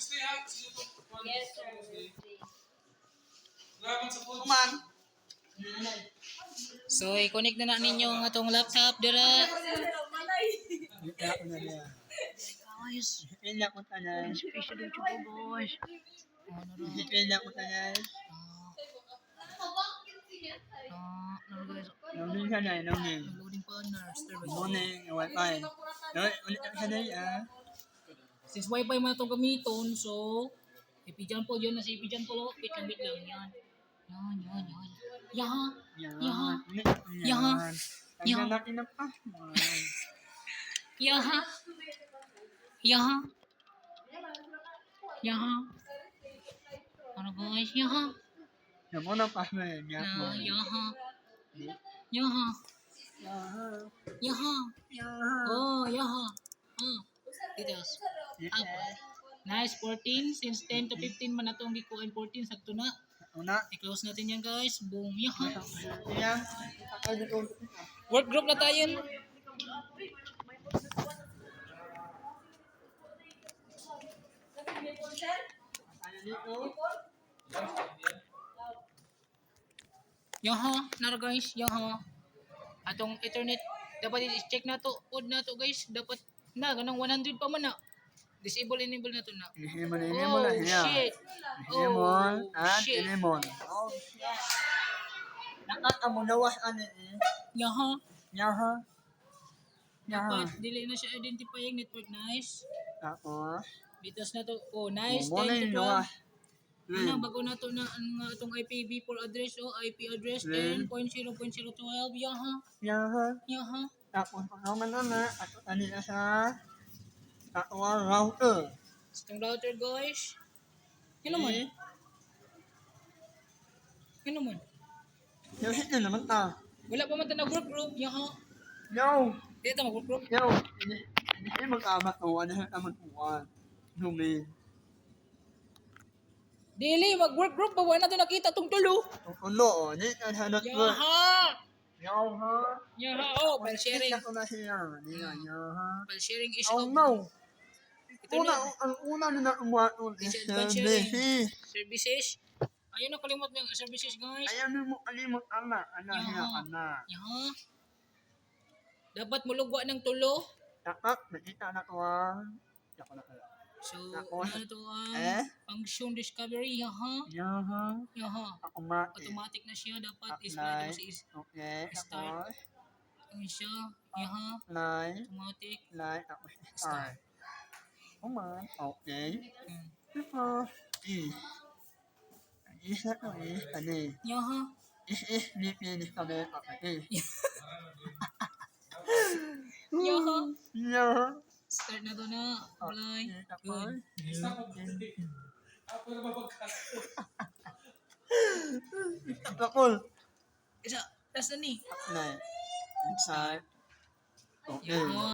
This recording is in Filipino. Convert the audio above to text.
Yes, sir. Kuman. So, i-connect na ninyo ang atong laptop dira. Ito ko na niya. Guys, Ito ko na niya. special yung chubo, boys. Ano ro? Ito ko na niya. Ano guys? Namin ka na, namin. Loading pa na. Morning, wifi. Ulit ka na yan. Since wifi man itong gamiton, so, ipijan po yun. Nasa ipijan po, wait lang, yan. Yan. Yaha. Yaha. Yaha. Yaha. Natin na pa. Yaha. Yaha. Yaha. Ano guys? Yaha. Namo na pa na yan. Yaha. Yaha. Yaha. Yaha. Yaha. Oh, yaha. Details. Up. Nice, 14. Since 10 to 15 man na itong gikuhan 14. Sakto na. Una. I-close natin yan guys. Boom. Yaha. Yan. Work group na tayo. Yaha. Nara guys. Yaha. Atong internet. Dapat i-check na to. Pod na to guys. Dapat na. Ganang 100 pa man na. Disable, enable na to na. Inimon Oh, na niya. shit. Inimon at shit. inimon. Oh, shit. Nakakamunawas ano eh. Yaha. Yaha. Yaha. Dapat dili na siya identifying network. Nice. Tapos. Bitas na to. Oh, nice. 10 Muna to yung 12. nawas. Ano, bago na to na ang itong IPv4 address o IP address 10.0.012. Yaha. Yaha. Yaha. Tapos kung naman naman, at ano na sa router. Itong router guys. Ano man? Ano man? Yung hit na naman ta. Wala pa man ta na work group. Yaha. Yo! Dito mag work group. Yo! Hindi mag-amat o ano yung naman uwan. Lumin. Dili, mag work group. Bawa na to nakita tong tulo. Ang ulo o, hindi na hanap ko. Yaha. Yaha. Yaha. Oh, file sharing. Ako na siya. Yaha. File sharing is Oh on. no! Ito na. Ang una na umuwan is services. Services. Ayun na kalimot ng services guys. Ayaw mo kalimot ana. Ana siya, ana. Yaha. Dapat mulugwa ng tulo. Dapat, nakita na ko ang... Ako na kaya. So, Ako. ano to ang function discovery. Yaha. Yaha. Yaha. Ako mati. Automatic na siya. Dapat is Apply. is Okay, Start. tapos. ano siya. Yaha. Apply. Automatic. Apply. Tapos start. Kuman. Okay. Hmm. Tapos, isa ko ano Yaha. lipinis kami kapatid. Yaha. Yaha. Start na to na. Apply. Tapos, tapos, Isa. Last na ni. apply. Start. Okay. Yaha.